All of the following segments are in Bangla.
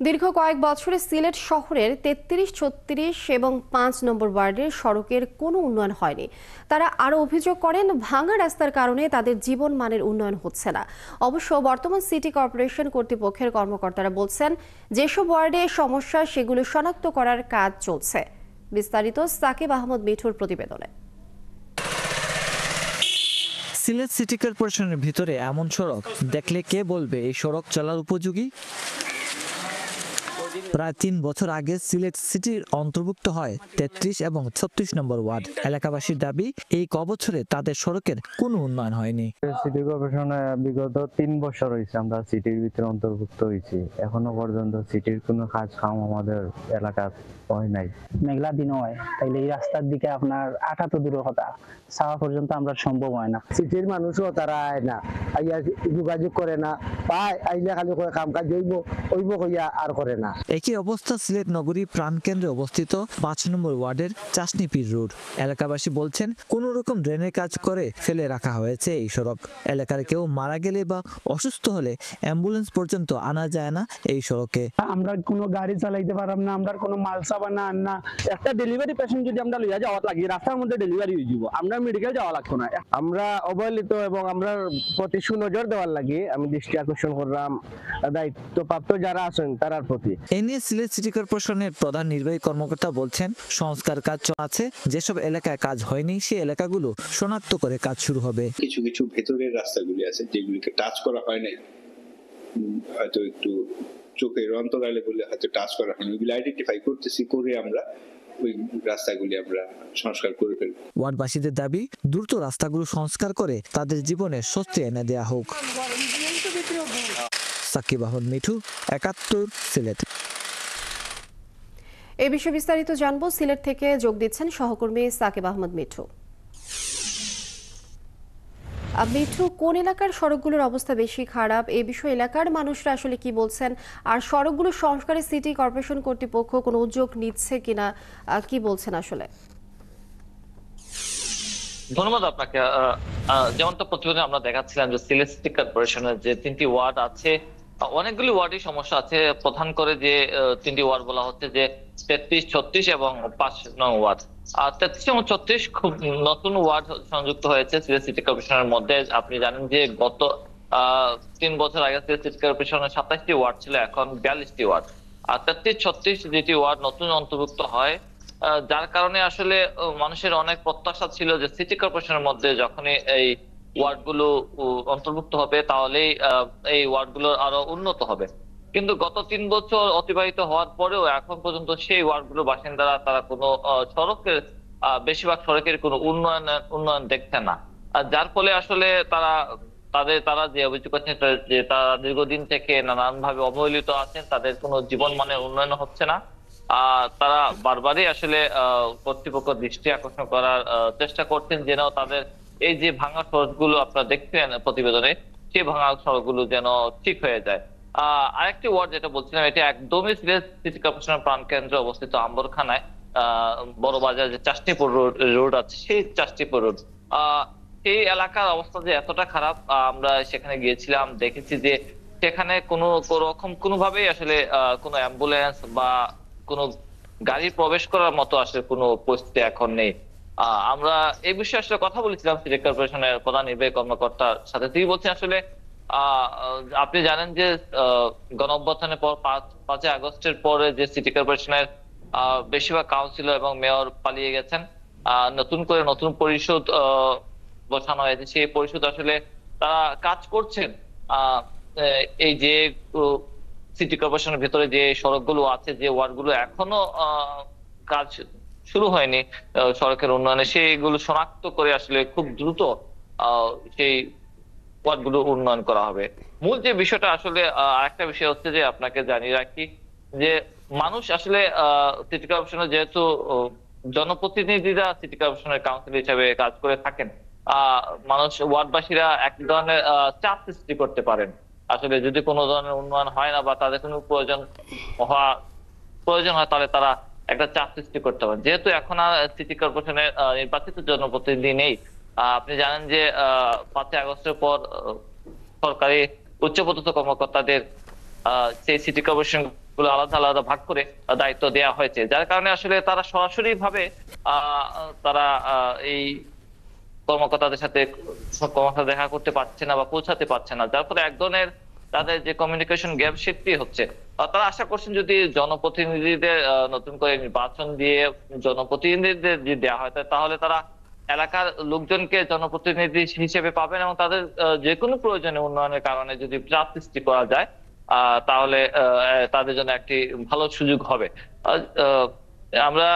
দীর্ঘ কয়েক বছরে সিলেট শহরের ৩৩, ৩৬ এবং ৫ নম্বর ওয়ার্ডের সড়কের কোনো উন্নয়ন হয়নি। তারা আরও অভিযোগ করেন, ভাঙা রাস্তার কারণে তাদের জীবন মানের উন্নয়ন হচ্ছে না। অবশ্য বর্তমান সিটি কর্পোরেশন কর্তৃপক্ষের কর্মকর্তারা বলছেন, যেসব ওয়ার্ডে সমস্যা সেগুলো শনাক্ত করার কাজ চলছে। বিস্তারিত সাকিব আহমদ মিঠুর প্রতিবেদনে। সিলেট সিটি কর্পোরেশনের ভিতরে এমন সড়ক দেখলে কে বলবে এই সড়ক চলার উপযোগী? প্রায় ৩ বছর আগে সিলেট সিটির অন্তর্ভুক্ত হয় ৩৩ এবং ৩৬ নম্বর ওয়ার্ড। এলাকাবাসীর দাবি, এই কবছরে তাদের সড়কের কোনো উন্নয়ন হয়নি। সিটি কর্পোরেশনে বিগত ৩ বছর হয়েছে আমরা সিটির ভিতরে অন্তর্ভুক্ত হয়েছি, এখনো পর্যন্ত সিটির কোনো কাজ কাম আমাদের এলাকার হয় নাই। মেঘলা দিন হয়, তাইলে এই রাস্তার দিকে আপনার আটা তো দূরের কথা, যাওয়া পর্যন্ত আমরা সম্ভব হয় না। সিটির মানুষও তারা আয় না, আইয়া যোগাযোগ করে না, পায় আইলে খালি করে কাম কাজ হইব কইয়া আর করে না। একই অবস্থা সিলেট নগরী প্রাণকেন্দ্রে অবস্থিত ৫ নম্বর ওয়ার্ডের চাষনিপীর রোড। এলাকাবাসী বলছেন, কোনো রকম ড্রেনের কাজ করে ফেলে রাখা হয়েছে এই সড়ক। এলাকার কেউ মারা গেলে বা অসুস্থ হলে অ্যাম্বুলেন্স পর্যন্ত আনা যায় না এই সড়কে। আমরা কোনো গাড়ি চালাইতে পারলাম না, আমরা কোনো মাল সাবান না আন না। একটা ডেলিভারি পেশেন্ট যদি আমরা লইয়া যাওয়া লাগি, রাস্তার মধ্যে ডেলিভারি হয়ে যাব, আমরা মেডিকেল যাওয়া লাগতো না। আমরা অবহেলিত এবং আমরা প্রতি সুনজর দেওয়ার লাগে আমি দৃষ্টি আকর্ষণ করলাম দায়িত্বপ্রাপ্ত যারা আছেন তার প্রতি। এ নিয়ে সিলেট সিটি কর্পোরেশনের প্রধান নির্বাহী কর্মকর্তা বলছেন, সংস্কার কাজ আছে, যেসব এলাকায় কাজ হয়নি সেই এলাকাগুলো শনাক্ত করে কাজ শুরু হবে। কিছু কিছু ভেতরের রাস্তাগুলি আছে যেগুলিকে টাচ করা হয় নাই, হয়তো একটু চোখের অন্তরালে বলে হয়তো টাচ করা হয়নি, ওইগুলো আইডেন্টিফাই করতেছি, করে আমরা ওই রাস্তাগুলি আমরা সংস্কার করে ফেলব। ওয়ার্ডবাসীদের দাবি, দ্রুত রাস্তাগুলো সংস্কার করে তাদের জীবনে স্বস্তি এনে দেয়া হোক। সাকিব আহমদ মিঠু, ৭১, সিলেট। এই বিষয়ে বিস্তারিত জানবো। সিলেট থেকে যোগ দিচ্ছেন সহকর্মী সাকিব আহমদ মিঠু। মিঠু, কোন এলাকার সড়কগুলোর অবস্থা বেশি খারাপ? এই বিষয়ে এলাকার মানুষরা আসলে কি বলছেন? আর সড়কগুলো সংস্কারে সিটি কর্পোরেশন কর্তৃপক্ষ কোনো উদ্যোগ নিচ্ছে কিনা, কি বলছেন আসলে? ধন্যবাদ আপনাকে। যেমনটা প্রতিবেদনে আমরা দেখাচ্ছিলাম যে সিলেট সিটি কর্পোরেশনের যে 3টি ওয়ার্ড আছে, অনেকগুলি ওয়ার্ডের সমস্যা আছে। প্রধান করে যে 3টি ওয়ার্ড বলা হচ্ছে যে ৩৩, ৩৬ এবং ৫ নং ওয়ার্ড। ৩৩ এবং ৩৬ খুব নতুন ওয়ার্ড সংযুক্ত হয়েছে সিলেট সিটি কর্পোরেশনের মধ্যে। আপনি জানেন যে গত ৩ বছর আগে সিলেট সিটি কর্পোরেশনের ২৭টি ওয়ার্ড ছিল, এখন ৪২টি ওয়ার্ড। আর ৩৩, ৩৬ যেটি ওয়ার্ড নতুন অন্তর্ভুক্ত হয়, যার কারণে আসলে মানুষের অনেক প্রত্যাশা ছিল যে সিটি কর্পোরেশনের মধ্যে যখনই এই ওয়ার্ডগুলো অন্তর্ভুক্ত হবে তাহলেই এই ওয়ার্ডগুলো আরো উন্নত হবে। কিন্তু গত ৩ বছর অতিবাহিত হওয়ার পরেও এখন পর্যন্ত সেই ওয়ার্ডগুলোর বাসিন্দারা তারা কোনো সড়কের বেশিরভাগ সড়কের কোনো উন্নয়ন দেখছে না। যার ফলে আসলে তারা যে অভিযোগ করছেন যে তারা দীর্ঘদিন থেকে নানান ভাবে অবহেলিত আছেন, তাদের কোনো জীবন মানের উন্নয়ন হচ্ছে না। তারা বারবারই আসলে কর্তৃপক্ষ দৃষ্টি আকর্ষণ করার চেষ্টা করছেন যেন তাদের এই যে ভাঙা সড়কগুলো আপনারা দেখছেন প্রতিবেদনে, সেই ভাঙা সড়কগুলো যেন ঠিক হয়ে যায়। আরেকটি ওয়ার্ড যেটা বলছিলাম, এটা একদমই সিলেট সিটি কর্পোরেশনের প্রাণকেন্দ্রে অবস্থিত আম্বরখানায় বড় বাজার যে চাষটিপুর রোড আছে, সেই চাষটিপুর রোড, সেই এলাকার অবস্থা যে এতটা খারাপ, আমরা সেখানে গিয়েছিলাম, দেখেছি যে সেখানে কোনোভাবেই আসলে কোনো অ্যাম্বুলেন্স বা কোনো গাড়ি প্রবেশ করার মতো আসলে কোনো পরিস্থিতি এখন নেই। আমরা এই বিষয়ে আসলে কথা বলেছিলাম সিটি কর্পোরেশনের প্রধান নির্বাহী কর্মকর্তার সাথে। তিনি বলছেন আসলে আপনি জানেন যে গণঅভ্যুত্থানের পর ৫ই আগস্টের পরে যে সিটি কর্পোরেশনের বেশিরভাগ কাউন্সিলর এবং মেয়র পালিয়ে গেছেন, নতুন পরিষদ বসানো হয়েছে। সেই পরিষদ আসলে তারা কাজ করছেন। এই যে সিটি কর্পোরেশনের ভিতরে যে সড়কগুলো আছে, যে ওয়ার্ডগুলো এখনো কাজ শুরু হয়নি সড়কের উন্নয়নে, সেইগুলো শনাক্ত করে আসলে খুব দ্রুত সেই ওয়ার্ডগুলো উন্নয়ন করা হবে। মূল যে বিষয়টা আসলে আরেকটা বিষয় হচ্ছে যে আপনাকে জানিয়ে রাখি যে মানুষ আসলে সিটি কর্পোরেশনের যেহেতু জনপ্রতিনিধিরা সিটি কর্পোরেশনের কাউন্সিল হিসেবে কাজ করে থাকেন, মানুষ ওয়ার্ডবাসীরা এক ধরনের চাপ সৃষ্টি করতে পারেন। আসলে যদি কোনো ধরনের উন্নয়ন হয় না বা তাদের কোনো প্রয়োজন হয়, তাহলে তারা একটা চাপ সৃষ্টি করতে পারেন। যেহেতু এখন আর সিটি কর্পোরেশনের নির্বাচিত জনপ্রতিনিধি নেই, আপনি জানেন যে ৫ই আগস্টের পর সরকারি উচ্চপদস্থ কর্মকর্তাদের সেই সিটি কর্পোরেশন গুলো আলাদা আলাদা ভাগ করে দায়িত্ব দেওয়া হয়েছে, যার কারণে আসলে তারা সরাসরি ভাবে তারা এই কর্মকর্তাদের সাথে দেখা করতে পারছে না বা পৌঁছাতে পারছে না, যার ফলে এক ধরনের তাদের যে কমিউনিকেশন গ্যাপ সৃষ্টি হচ্ছে। তারা আশা করছেন যদি জনপ্রতিনিধিদের নতুন করে নির্বাচন দিয়ে জনপ্রতিনিধিদের যদি দেওয়া হয় তাহলে তারা এলাকার লোকজনকে জনপ্রতিনিধি হিসেবে পাবেন এবং তাদের যে কোনো প্রয়োজনে উন্নয়নের কারণে যদি চাপ সৃষ্টি করা যায় তাহলে তাদের জন্য একটি ভালো সুযোগ হবে। আমরা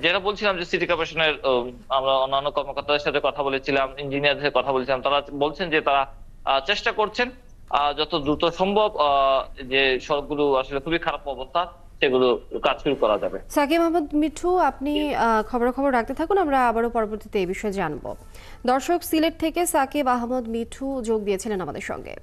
যেটা বলছিলাম যে সিটি কর্পোরেশনের আমরা অন্যান্য কর্মকর্তাদের সাথে কথা বলেছিলাম, ইঞ্জিনিয়ারদের সাথে কথা বলেছিলাম, তারা বলছেন যে তারা চেষ্টা করছেন যত দ্রুত সম্ভব যে সড়কগুলো আসলে খুবই খারাপ অবস্থা সেগুলো কাজ শুরু করা যাবে। সাকিব আহমেদ মিঠু, আপনি খবর রাখতে থাকুন, আমরা আবারও পরবর্তীতে এই বিষয়ে জানবো। দর্শক, সিলেট থেকে সাকিব আহমেদ মিঠু যোগ দিয়েছিলেন আমাদের সঙ্গে।